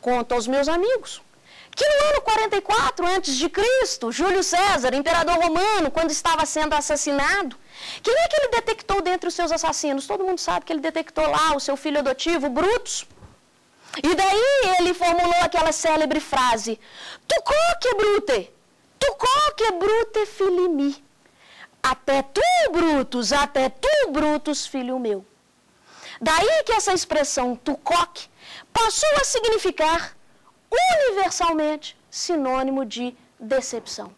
Conto aos meus amigos que no ano 44 a.C., Júlio César, imperador romano, quando estava sendo assassinado, quem é que ele detectou dentre os seus assassinos? Todo mundo sabe que ele detectou lá o seu filho adotivo, Brutus. E daí ele formulou aquela célebre frase: Tu quoque, Brute, tu quoque, Brute, filho mi. Até tu, Brutus, filho meu. Daí que essa expressão tu quoque passou a significar universalmente sinônimo de decepção.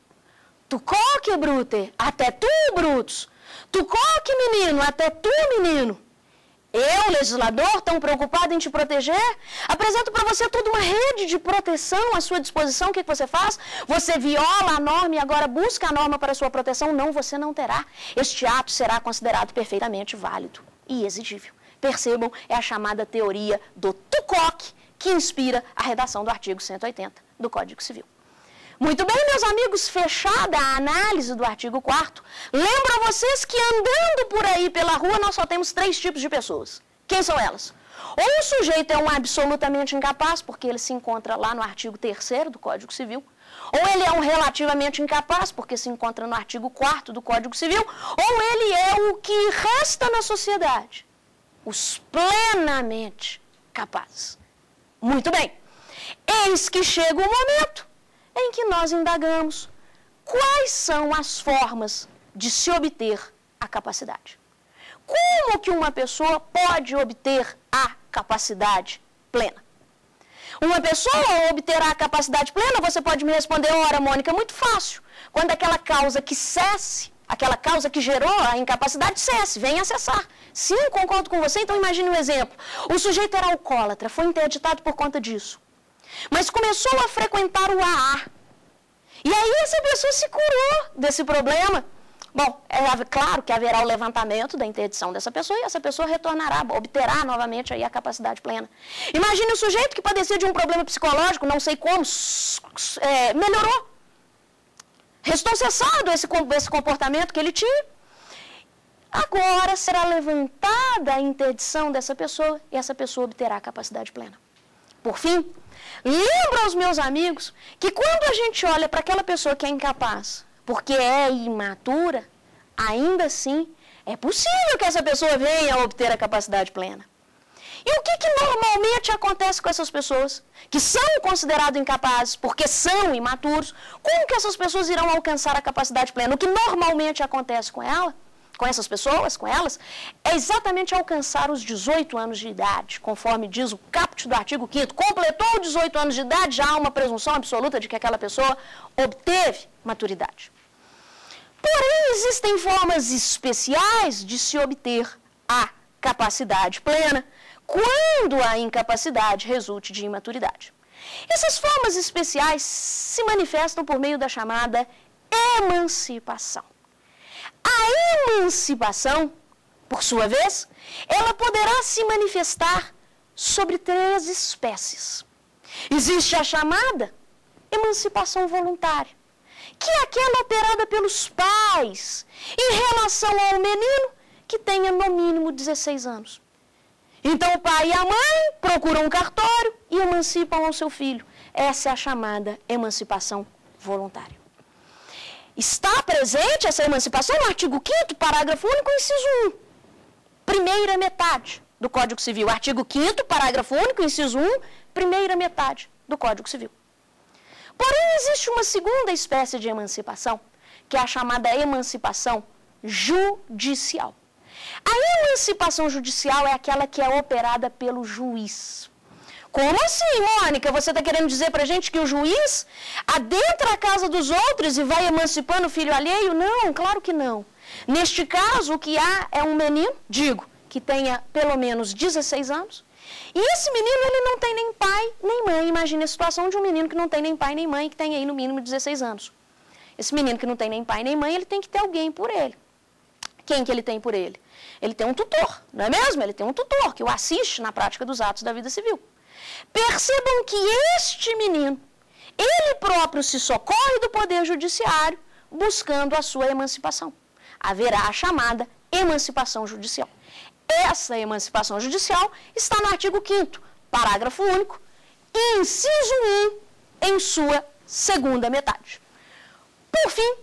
Tu quoque, Brute, até tu, Brutus. Tu quoque, menino, até tu, menino. Eu, legislador, tão preocupado em te proteger, apresento para você toda uma rede de proteção à sua disposição. O que você faz? Você viola a norma e agora busca a norma para sua proteção? Não, você não terá. Este ato será considerado perfeitamente válido e exigível. Percebam, é a chamada teoria do tu quoque que inspira a redação do artigo 180 do Código Civil. Muito bem, meus amigos, fechada a análise do artigo 4º, lembro a vocês que andando por aí pela rua nós só temos 3 tipos de pessoas. Quem são elas? Ou o sujeito é um absolutamente incapaz, porque ele se encontra lá no artigo 3º do Código Civil, ou ele é um relativamente incapaz, porque se encontra no artigo 4º do Código Civil, ou ele é o que resta na sociedade, os plenamente capazes. Muito bem, eis que chega o momento em que nós indagamos quais são as formas de se obter a capacidade. Como que uma pessoa pode obter a capacidade plena? Uma pessoa obterá a capacidade plena, você pode me responder: ora, Mônica, muito fácil. Quando aquela causa que cesse, aquela causa que gerou a incapacidade cesse, venha cessar. Sim, concordo com você, então imagine um exemplo. O sujeito era alcoólatra, foi interditado por conta disso. Mas começou a frequentar o AA. E aí essa pessoa se curou desse problema. Bom, é claro que haverá o levantamento da interdição dessa pessoa e essa pessoa retornará, obterá novamente aí a capacidade plena. Imagine o sujeito que padecia de um problema psicológico, não sei como, melhorou. Restou cessado esse comportamento que ele tinha. Agora será levantada a interdição dessa pessoa e essa pessoa obterá a capacidade plena. Por fim, lembro aos meus amigos que quando a gente olha para aquela pessoa que é incapaz, porque é imatura, ainda assim é possível que essa pessoa venha a obter a capacidade plena. E o que normalmente acontece com essas pessoas que são consideradas incapazes porque são imaturos? Como que essas pessoas irão alcançar a capacidade plena? O que normalmente acontece com essas pessoas, com elas, é exatamente alcançar os 18 anos de idade, conforme diz o caput do artigo 5º. Completou 18 anos de idade, já há uma presunção absoluta de que aquela pessoa obteve maturidade. Porém, existem formas especiais de se obter a capacidade plena quando a incapacidade resulte de imaturidade. Essas formas especiais se manifestam por meio da chamada emancipação. A emancipação, por sua vez, ela poderá se manifestar sobre 3 espécies. Existe a chamada emancipação voluntária, que é aquela operada pelos pais em relação ao menino que tenha no mínimo 16 anos. Então o pai e a mãe procuram um cartório e emancipam ao seu filho. Essa é a chamada emancipação voluntária. Está presente essa emancipação no artigo 5º, parágrafo único, inciso 1. Primeira metade do Código Civil. Artigo 5º, parágrafo único, inciso 1, primeira metade do Código Civil. Porém, existe uma segunda espécie de emancipação, que é a chamada emancipação judicial. A emancipação judicial é aquela que é operada pelo juiz. Como assim, Mônica? Você está querendo dizer para a gente que o juiz adentra a casa dos outros e vai emancipando o filho alheio? Não, claro que não. Neste caso, o que há é um menino, que tenha pelo menos 16 anos, e esse menino ele não tem nem pai nem mãe. Imagine a situação de um menino que não tem nem pai nem mãe, que tem aí no mínimo 16 anos. Esse menino que não tem nem pai nem mãe, ele tem que ter alguém por ele. Quem que ele tem por ele? Ele tem um tutor, não é mesmo? Ele tem um tutor que o assiste na prática dos atos da vida civil. Percebam que este menino, ele próprio se socorre do poder judiciário buscando a sua emancipação. Haverá a chamada emancipação judicial. Essa emancipação judicial está no artigo 5º, parágrafo único, inciso 1 em sua segunda metade. Por fim,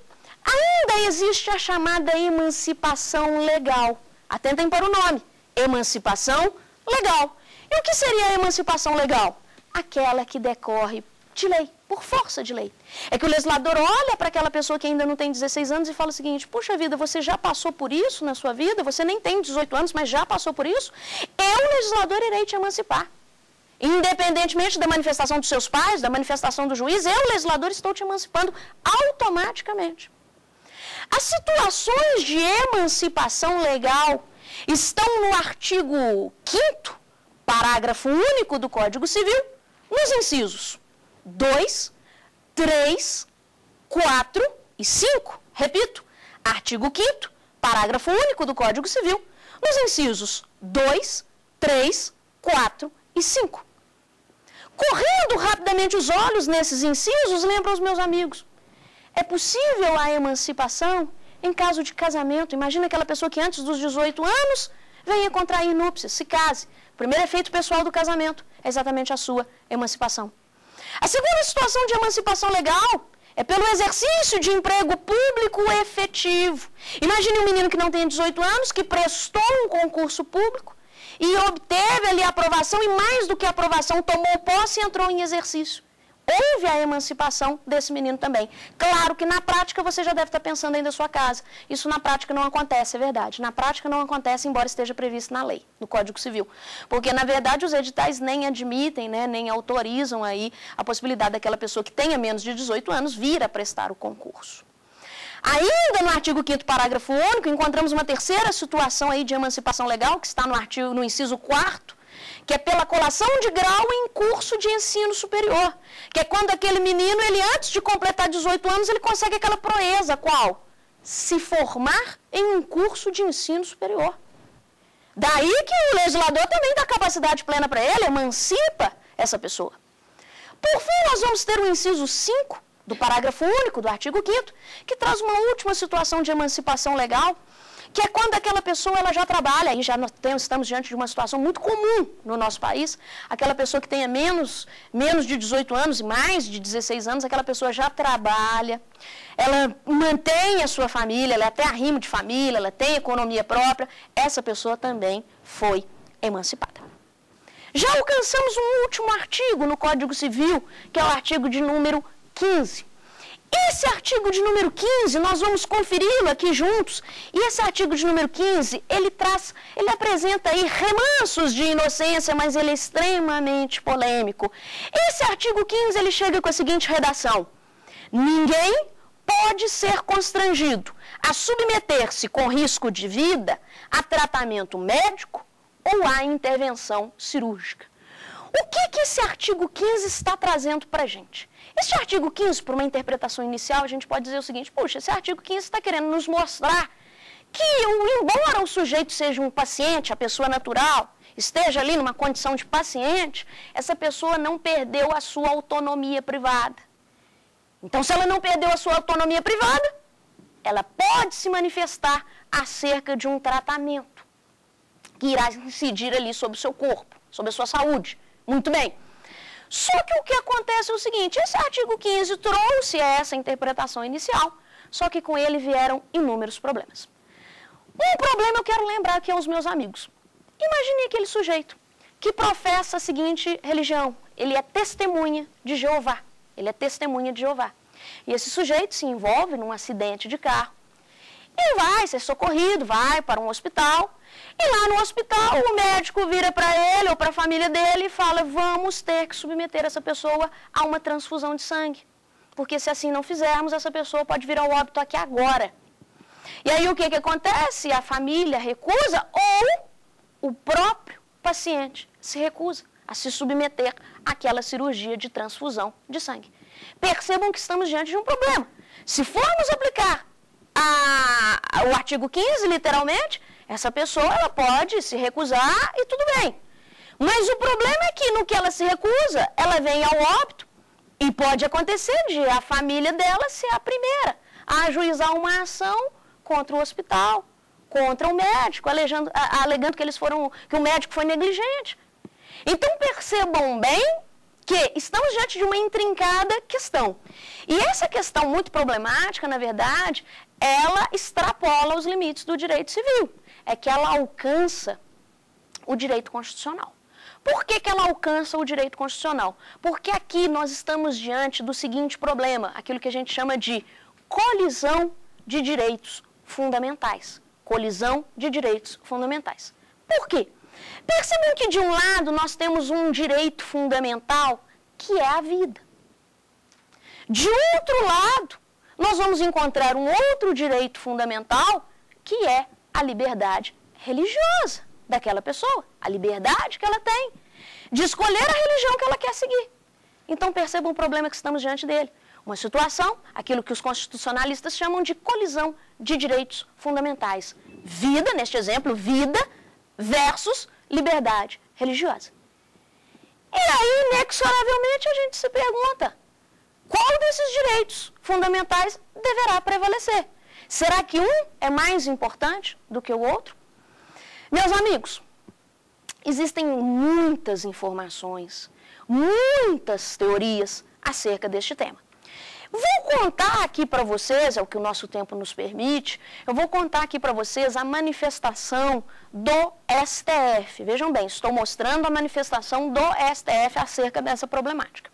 ainda existe a chamada emancipação legal. Atentem para o nome, emancipação legal. E o que seria a emancipação legal? Aquela que decorre de lei, por força de lei. É que o legislador olha para aquela pessoa que ainda não tem 16 anos e fala o seguinte: puxa vida, você já passou por isso na sua vida, você nem tem 18 anos, mas já passou por isso, eu, legislador, irei te emancipar. Independentemente da manifestação dos seus pais, da manifestação do juiz, eu, legislador, estou te emancipando automaticamente. As situações de emancipação legal estão no artigo 5º, parágrafo único do Código Civil, nos incisos 2, 3, 4 e 5. Repito, artigo 5º, parágrafo único do Código Civil, nos incisos 2, 3, 4 e 5. Correndo rapidamente os olhos nesses incisos, lembro aos meus amigos, é possível a emancipação em caso de casamento. Imagina aquela pessoa que antes dos 18 anos venha contrair núpcias, se case. O primeiro efeito pessoal do casamento é exatamente a sua emancipação. A segunda situação de emancipação legal é pelo exercício de emprego público efetivo. Imagine um menino que não tem 18 anos, que prestou um concurso público e obteve ali a aprovação, e mais do que a aprovação, tomou posse e entrou em exercício. Houve a emancipação desse menino também. Claro que na prática você já deve estar pensando aí da sua casa. Isso na prática não acontece, é verdade. Na prática não acontece, embora esteja previsto na lei, no Código Civil. Porque, na verdade, os editais nem admitem, né, nem autorizam aí a possibilidade daquela pessoa que tenha menos de 18 anos vir a prestar o concurso. Ainda no artigo 5º, parágrafo único, encontramos uma terceira situação aí de emancipação legal, que está no inciso 4º, que é pela colação de grau em curso de ensino superior, que é quando aquele menino, ele antes de completar 18 anos, ele consegue aquela proeza, qual? Se formar em um curso de ensino superior. Daí que o legislador também dá capacidade plena para ele, emancipa essa pessoa. Por fim, nós vamos ter o inciso 5 do parágrafo único do artigo 5º, que traz uma última situação de emancipação legal, que é quando aquela pessoa ela já trabalha, e já estamos diante de uma situação muito comum no nosso país, aquela pessoa que tenha menos de 18 anos e mais de 16 anos, aquela pessoa já trabalha, ela mantém a sua família, ela é até arrimo de família, ela tem economia própria, essa pessoa também foi emancipada. Já alcançamos um último artigo no Código Civil, que é o artigo de número 15. Esse artigo de número 15, nós vamos conferi-lo aqui juntos, e esse artigo de número 15, ele apresenta aí remansos de inocência, mas ele é extremamente polêmico. Esse artigo 15, ele chega com a seguinte redação: ninguém pode ser constrangido a submeter-se com risco de vida a tratamento médico ou a intervenção cirúrgica. O que esse artigo 15 está trazendo para a gente? Esse artigo 15, por uma interpretação inicial, a gente pode dizer o seguinte: puxa, esse artigo 15 está querendo nos mostrar que, embora o sujeito seja um paciente, a pessoa natural, esteja ali numa condição de paciente, essa pessoa não perdeu a sua autonomia privada. Então, se ela não perdeu a sua autonomia privada, ela pode se manifestar acerca de um tratamento que irá incidir ali sobre o seu corpo, sobre a sua saúde. Muito bem. Só que o que acontece é o seguinte: esse artigo 15 trouxe essa interpretação inicial, só que com ele vieram inúmeros problemas. Um problema eu quero lembrar aqui aos meus amigos. Imagine aquele sujeito que professa a seguinte religião: ele é testemunha de Jeová. Ele é testemunha de Jeová. E esse sujeito se envolve num acidente de carro e vai ser socorrido, vai para um hospital. E lá no hospital o médico vira para ele ou para a família dele e fala: vamos ter que submeter essa pessoa a uma transfusão de sangue, porque se assim não fizermos, essa pessoa pode vir ao óbito aqui agora. E aí o que acontece? A família recusa ou o próprio paciente se recusa a se submeter àquela cirurgia de transfusão de sangue. Percebam que estamos diante de um problema. Se formos aplicar o artigo 15, literalmente, essa pessoa ela pode se recusar e tudo bem. Mas o problema é que no que ela se recusa, ela vem ao óbito e pode acontecer de a família dela ser a primeira a ajuizar uma ação contra o hospital, contra o médico, alegando que o médico foi negligente. Então percebam bem que estamos diante de uma intrincada questão. E essa questão muito problemática, na verdade, ela extrapola os limites do direito civil. É que ela alcança o direito constitucional. Por que que ela alcança o direito constitucional? Porque aqui nós estamos diante do seguinte problema, aquilo que a gente chama de colisão de direitos fundamentais. Colisão de direitos fundamentais. Por quê? Percebam que, de um lado, nós temos um direito fundamental, que é a vida. De outro lado, nós vamos encontrar um outro direito fundamental, que é a liberdade religiosa daquela pessoa, a liberdade que ela tem de escolher a religião que ela quer seguir. Então, percebam o problema que estamos diante dele. Uma situação, aquilo que os constitucionalistas chamam de colisão de direitos fundamentais. Vida, neste exemplo, vida versus liberdade religiosa. E aí, inexoravelmente, a gente se pergunta, qual desses direitos fundamentais deverá prevalecer? Será que um é mais importante do que o outro? Meus amigos, existem muitas informações, muitas teorias acerca deste tema. Vou contar aqui para vocês, é o que o nosso tempo nos permite, eu vou contar aqui para vocês a manifestação do STF. Vejam bem, estou mostrando a manifestação do STF acerca dessa problemática.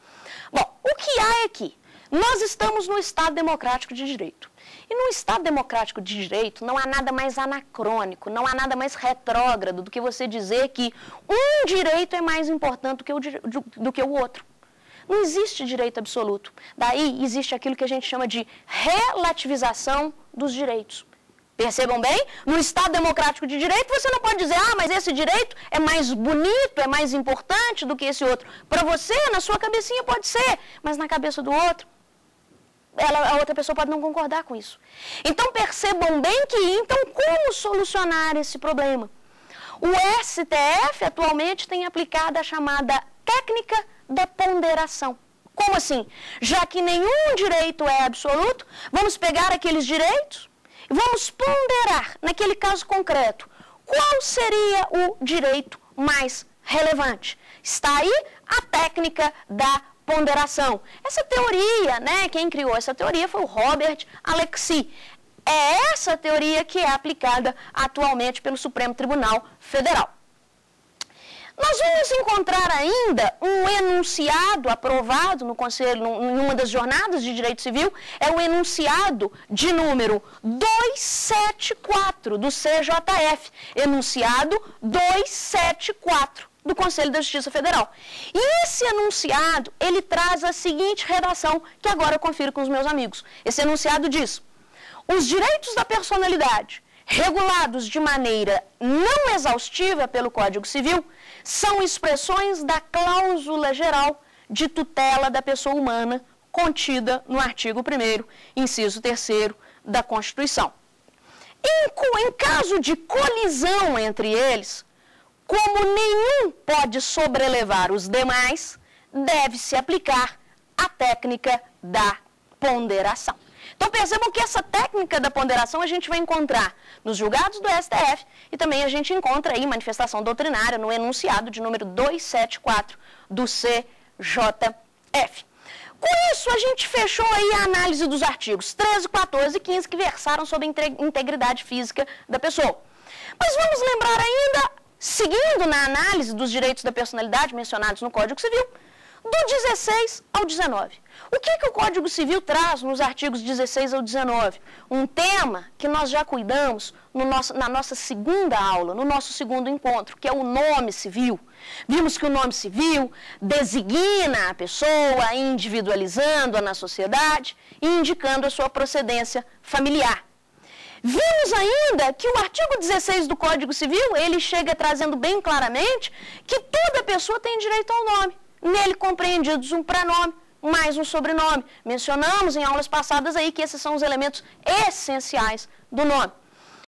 Bom, o que há é que nós estamos no Estado Democrático de Direito. E no Estado Democrático de Direito não há nada mais anacrônico, não há nada mais retrógrado do que você dizer que um direito é mais importante do que o outro. Não existe direito absoluto. Daí existe aquilo que a gente chama de relativização dos direitos. Percebam bem? No Estado Democrático de Direito você não pode dizer, mas esse direito é mais bonito, é mais importante do que esse outro. Para você, na sua cabecinha pode ser, mas na cabeça do outro, a outra pessoa pode não concordar com isso. Então percebam bem que, como solucionar esse problema? O STF atualmente tem aplicado a chamada técnica da ponderação. Como assim? Já que nenhum direito é absoluto, vamos pegar aqueles direitos e vamos ponderar, naquele caso concreto, qual seria o direito mais relevante. Está aí a técnica da ponderação. Essa teoria, quem criou essa teoria foi o Robert Alexy. É essa teoria que é aplicada atualmente pelo Supremo Tribunal Federal. Nós vamos encontrar ainda um enunciado aprovado no Conselho, em uma das jornadas de Direito Civil, é o enunciado de número 274 do CJF, enunciado 274 do Conselho da Justiça Federal. E esse enunciado, ele traz a seguinte redação, que agora eu confiro com os meus amigos. Esse enunciado diz: os direitos da personalidade, regulados de maneira não exaustiva pelo Código Civil, são expressões da cláusula geral de tutela da pessoa humana contida no artigo 1º, inciso 3º da Constituição. Em caso de colisão entre eles, como nenhum pode sobrelevar os demais, deve-se aplicar a técnica da ponderação. Então percebam que essa técnica da ponderação a gente vai encontrar nos julgados do STF e também a gente encontra aí manifestação doutrinária no enunciado de número 274 do CJF. Com isso, a gente fechou aí a análise dos artigos 13, 14 e 15 que versaram sobre a integridade física da pessoa. Mas vamos lembrar ainda, seguindo na análise dos direitos da personalidade mencionados no Código Civil, do 16 ao 19. O que o Código Civil traz nos artigos 16 ao 19? Um tema que nós já cuidamos na nossa segunda aula, no nosso segundo encontro, que é o nome civil. Vimos que o nome civil designa a pessoa, individualizando-a na sociedade e indicando a sua procedência familiar. Vimos ainda que o artigo 16 do Código Civil, ele chega trazendo bem claramente que toda pessoa tem direito ao nome. Nele compreendidos um prenome, mais um sobrenome. Mencionamos em aulas passadas aí que esses são os elementos essenciais do nome.